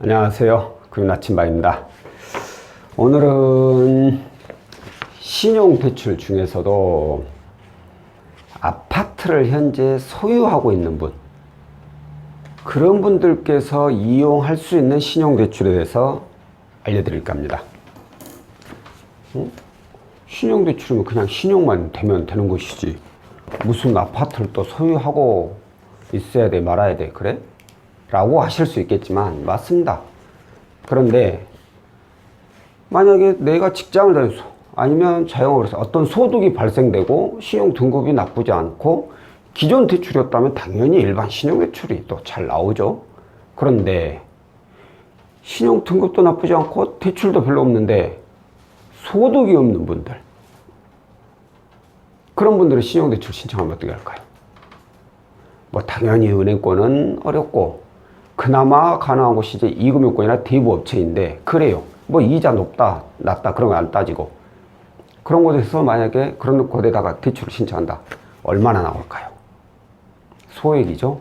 안녕하세요. 금나침반입니다. 오늘은 신용대출 중에서도 아파트를 현재 소유하고 있는 분, 그런 분들께서 이용할 수 있는 신용대출에 대해서 알려드릴까 합니다. 신용대출이면 그냥 신용만 되면 되는 것이지, 무슨 아파트를 또 소유하고 있어야 돼 말아야 돼 그래? 라고 하실 수 있겠지만 맞습니다. 그런데 만약에 내가 직장을 다녀서 아니면 자영업을 해서 어떤 소득이 발생되고 신용등급이 나쁘지 않고 기존 대출이었다면 당연히 일반 신용대출이 또 잘 나오죠. 그런데 신용등급도 나쁘지 않고 대출도 별로 없는데 소득이 없는 분들, 그런 분들은 신용대출 신청하면 어떻게 할까요? 뭐 당연히 은행권은 어렵고 그나마 가능한 곳이 이제 이금융권이나 대부업체인데, 그래요. 뭐 이자 높다 낮다 그런 거 안 따지고, 그런 곳에서 만약에 그런 곳에다가 대출을 신청한다. 얼마나 나올까요? 소액이죠.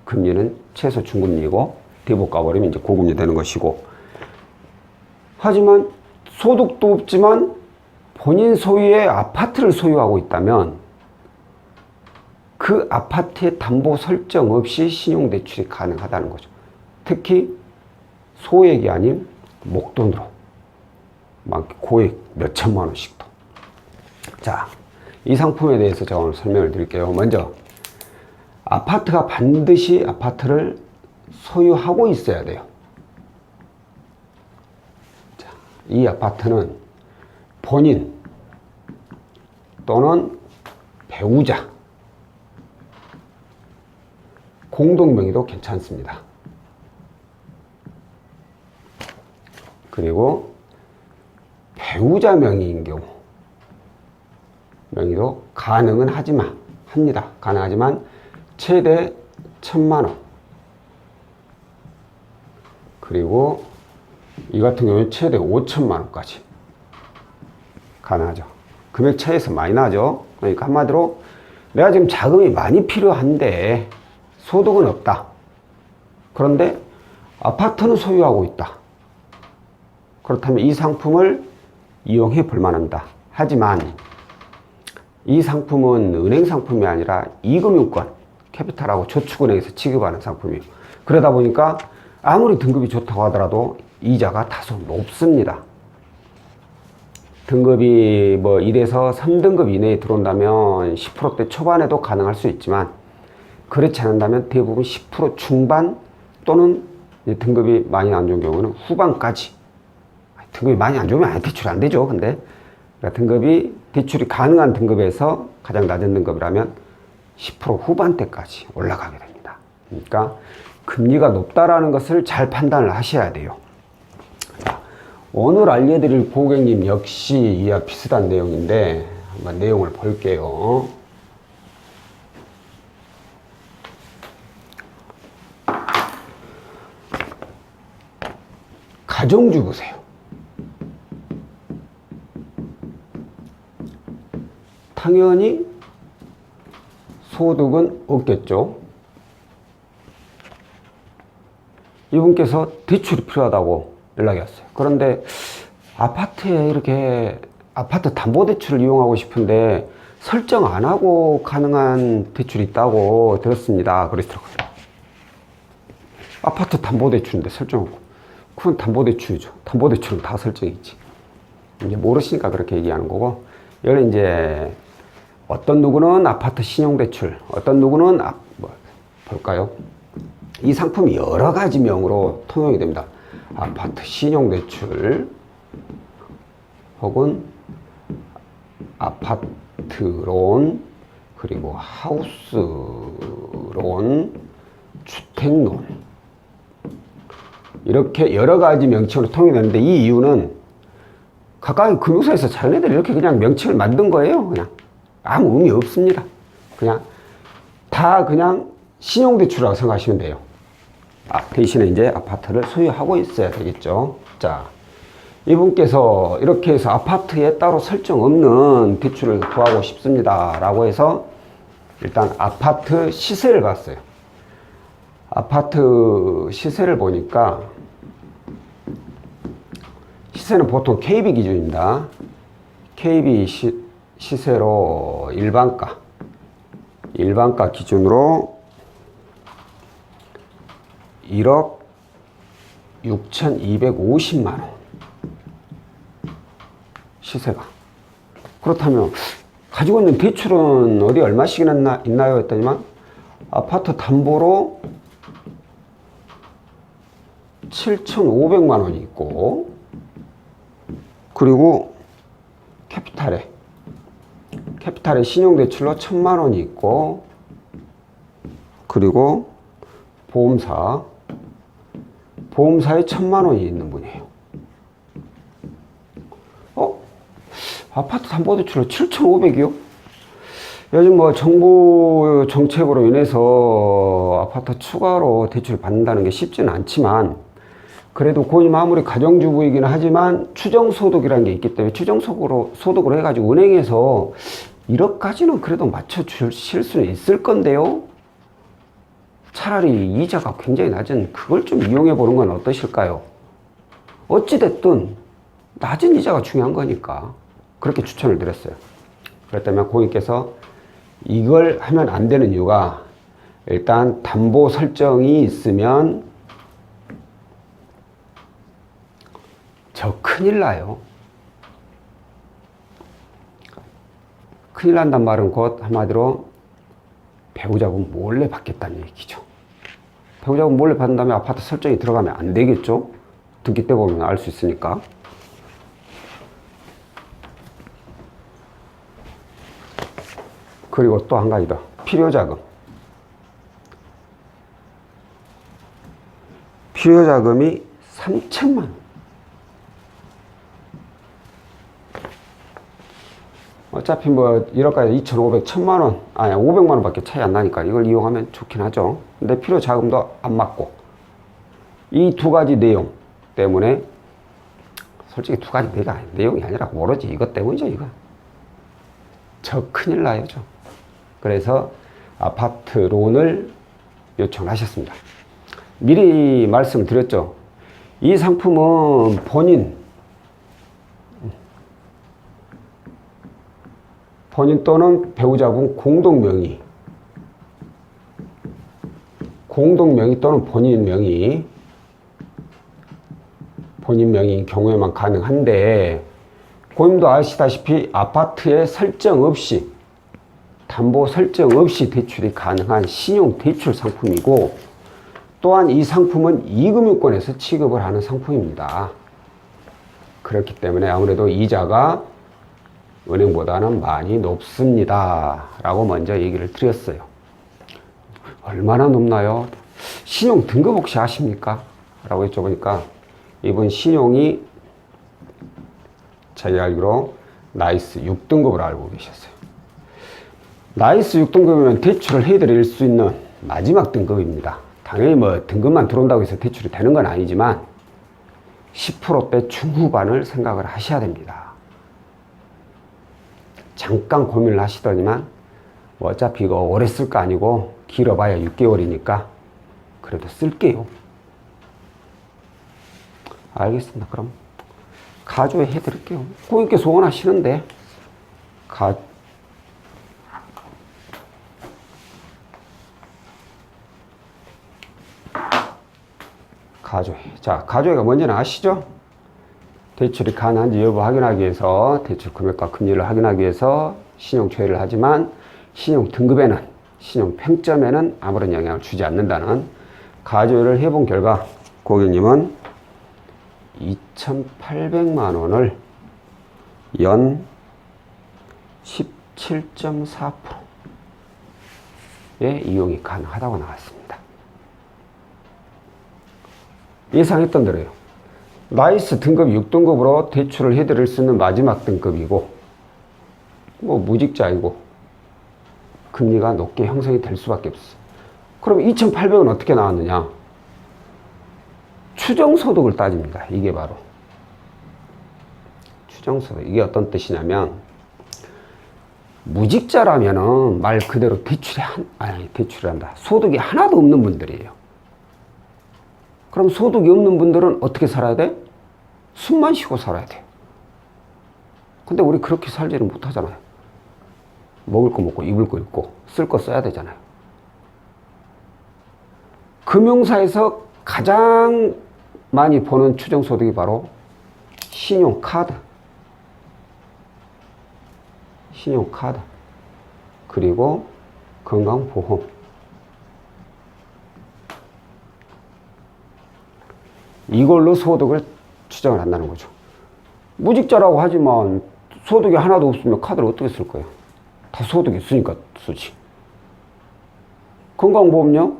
금리는 최소 중금리고 대부 가버리면 이제 고금리 되는 것이고, 하지만 소득도 없지만 본인 소유의 아파트를 소유하고 있다면 그 아파트의 담보 설정 없이 신용대출이 가능하다는 거죠. 특히 소액이 아닌 목돈으로 고액 몇 천만 원씩도. 자, 이 상품에 대해서 제가 오늘 설명을 드릴게요. 먼저 아파트가 반드시 아파트를 소유하고 있어야 돼요. 자, 이 아파트는 본인 또는 배우자 공동명의도 괜찮습니다. 그리고 배우자 명의인 경우 명의도 가능은 합니다. 가능하지만 최대 1,000만 원. 그리고 이 같은 경우는 최대 5천만 원까지 가능하죠. 금액 차이에서 많이 나죠. 그러니까 한마디로 내가 지금 자금이 많이 필요한데 소득은 없다. 그런데 아파트는 소유하고 있다. 그렇다면 이 상품을 이용해 볼 만합니다. 하지만 이 상품은 은행 상품이 아니라 이금융권, 캐피탈하고 저축은행에서 취급하는 상품이에요. 그러다 보니까 아무리 등급이 좋다고 하더라도 이자가 다소 높습니다. 등급이 뭐 1에서 3등급 이내에 들어온다면 10%대 초반에도 가능할 수 있지만, 그렇지 않는다면 대부분 10% 중반 또는 등급이 많이 안 좋은 경우는 후반까지. 등급이 많이 안 좋으면 대출이 안 되죠. 근데 등급이 대출이 가능한 등급에서 가장 낮은 등급이라면 10% 후반대까지 올라가게 됩니다. 그러니까 금리가 높다라는 것을 잘 판단을 하셔야 돼요. 오늘 알려드릴 고객님 역시 이와 비슷한 내용인데 한번 내용을 볼게요. 가정주부세요. 당연히 소득은 없겠죠. 이분께서 대출이 필요하다고 연락이 왔어요. 그런데 아파트에 이렇게 아파트 담보대출을 이용하고 싶은데 설정 안 하고 가능한 대출이 있다고 들었습니다. 그러시더라고요. 아파트 담보대출인데 설정 없고. 그건 담보대출이죠. 담보대출은 다 설정이 있지. 이제 모르시니까 그렇게 얘기하는 거고, 여기 이제 어떤 누구는 아파트 신용대출, 어떤 누구는 볼까요? 이 상품이 여러 가지 명으로 통용이 됩니다. 아파트 신용대출 혹은 아파트론, 그리고 하우스론, 주택론, 이렇게 여러 가지 명칭으로 통용되는데, 이 이유는 각각의 금융사에서 자기네들이 이렇게 그냥 명칭을 만든 거예요. 그냥 아무 의미 없습니다. 그냥 다 그냥 신용대출이라고 생각하시면 돼요. 대신에 이제 아파트를 소유하고 있어야 되겠죠. 자, 이분께서 이렇게 해서 아파트에 따로 설정 없는 대출을 구하고 싶습니다 라고 해서 일단 아파트 시세를 봤어요. 아파트 시세를 보니까 시세는 보통 KB 기준입니다. KB 시세로 일반가 기준으로 1억 6,250만 원 시세가. 그렇다면 가지고 있는 대출은 어디 얼마씩이나 있나요? 했더니만 아파트 담보로 7,500만 원이 있고, 그리고 캐피탈에 신용대출로 1,000만 원이 있고, 그리고 보험사에 1,000만 원이 있는 분이에요. 아파트 담보대출로 7,500이요? 요즘 뭐 정부 정책으로 인해서 아파트 추가로 대출을 받는다는 게 쉽지는 않지만, 그래도 고임 아무리 가정주부이긴 하지만 추정소득이라는 게 있기 때문에 추정소득으로 해가지고 은행에서 1억까지는 그래도 맞춰주실 수는 있을 건데요. 차라리 이자가 굉장히 낮은 그걸 좀 이용해 보는 건 어떠실까요? 어찌됐든 낮은 이자가 중요한 거니까 그렇게 추천을 드렸어요. 그렇다면 고객께서 이걸 하면 안 되는 이유가, 일단 담보 설정이 있으면 저 큰일 나요. 큰일 난단 말은 곧 한마디로 배우자금 몰래 받겠다는 얘기죠. 배우자금 몰래 받은 다음에 아파트 설정이 들어가면 안 되겠죠? 등기 때 보면 알 수 있으니까. 그리고 또 한 가지 더, 필요자금. 필요자금이 3천만 원. 어차피 뭐 1억까지 2,500, 1,000만 원, 아니 500만 원밖에 차이 안 나니까 이걸 이용하면 좋긴 하죠. 근데 필요자금도 안 맞고, 이 두 가지 내용 때문에, 솔직히 두 가지 내용이 아니라 모르지, 이것 때문이죠. 이거 저 큰일 나요. 그래서 아파트론을 요청하셨습니다. 미리 말씀드렸죠. 이 상품은 본인 또는 배우자분 공동 명의 또는 본인 명의인 경우에만 가능한데, 고객님도 아시다시피 아파트에 설정 없이, 담보 설정 없이 대출이 가능한 신용 대출 상품이고, 또한 이 상품은 이금융권에서 취급을 하는 상품입니다. 그렇기 때문에 아무래도 이자가 은행보다는 많이 높습니다 라고 먼저 얘기를 드렸어요. 얼마나 높나요? 신용 등급 혹시 아십니까? 라고 여쭤보니까 이분 신용이 자기 알기로 나이스 6등급을 알고 계셨어요. 나이스 6등급이면 대출을 해드릴 수 있는 마지막 등급입니다. 당연히 뭐 등급만 들어온다고 해서 대출이 되는 건 아니지만 10%대 중후반을 생각을 하셔야 됩니다. 잠깐 고민을 하시더니만 뭐 어차피 이거 오래 쓸 거 아니고 길어봐야 6개월이니까 그래도 쓸게요. 알겠습니다. 그럼 가조에 해드릴게요. 고객께서 원하시는데 가조회. 자, 가조회가 뭔지는 아시죠? 대출이 가능한지 여부 확인하기 위해서, 대출 금액과 금리를 확인하기 위해서 신용조회를 하지만 신용 등급에는, 신용 평점에는 아무런 영향을 주지 않는다는 가조회를 해본 결과 고객님은 2,800만 원을 연 17.4%의 이용이 가능하다고 나왔습니다. 예상했던 대로요. 나이스 등급 6등급으로 대출을 해드릴 수 있는 마지막 등급이고, 뭐 무직자이고 금리가 높게 형성이 될 수밖에 없어. 그럼 2,800은 어떻게 나왔느냐? 추정소득을 따집니다. 이게 바로 추정소득. 이게 어떤 뜻이냐면, 무직자라면은 말 그대로 대출이란다. 소득이 하나도 없는 분들이에요. 그럼 소득이 없는 분들은 어떻게 살아야 돼? 숨만 쉬고 살아야 돼. 근데 우리 그렇게 살지는 못하잖아요. 먹을 거 먹고 입을 거 입고 쓸 거 써야 되잖아요. 금융사에서 가장 많이 버는 추정소득이 바로 신용카드, 그리고 건강보험. 이걸로 소득을 추정을 한다는 거죠. 무직자라고 하지만 소득이 하나도 없으면 카드를 어떻게 쓸 거예요? 다 소득이 있으니까 쓰지. 건강보험료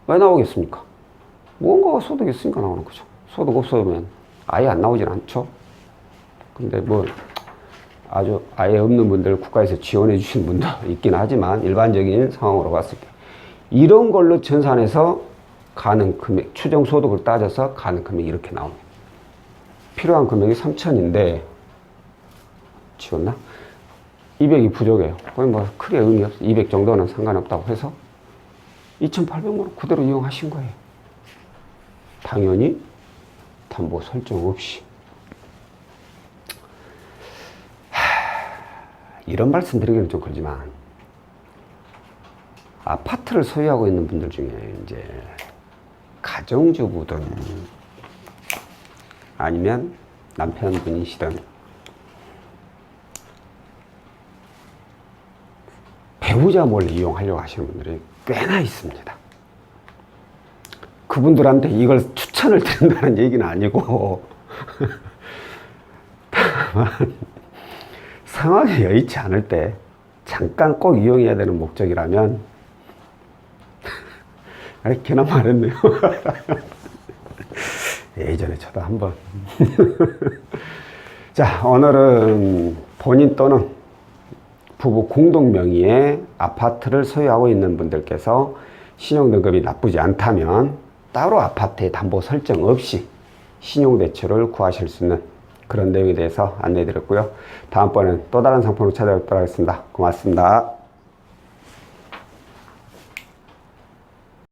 왜 나오겠습니까? 무언가가 소득이 있으니까 나오는 거죠. 소득 없으면 아예 안 나오진 않죠. 근데 뭐 아주 아예 없는 분들 국가에서 지원해 주신 분도 있긴 하지만 일반적인 상황으로 봤을 때 이런 걸로 전산해서 가는 금액, 추정 소득을 따져서 가는 금액이 이렇게 나옵니다. 필요한 금액이 3,000인데 지웠나? 200이 부족해요. 거의 뭐 크게 의미 없어. 200 정도는 상관없다고 해서 2,800만 원 그대로 이용하신 거예요. 당연히 담보 설정 없이. 이런 말씀 드리기는 좀 그렇지만 아파트를 소유하고 있는 분들 중에 이제 가정주부든 아니면 남편분이시든 배우자 몰래 이용하려고 하시는 분들이 꽤나 있습니다. 그분들한테 이걸 추천을 드린다는 얘기는 아니고 다만 상황이 여의치 않을 때 잠깐 꼭 이용해야 되는 목적이라면 아니 괜한 말했네요. 예전에 저도 한번 자, 오늘은 본인 또는 부부 공동 명의의 아파트를 소유하고 있는 분들께서 신용등급이 나쁘지 않다면 따로 아파트에 담보 설정 없이 신용대출을 구하실 수 있는 그런 내용에 대해서 안내해 드렸고요. 다음번엔 또 다른 상품으로 찾아뵙도록 하겠습니다. 고맙습니다.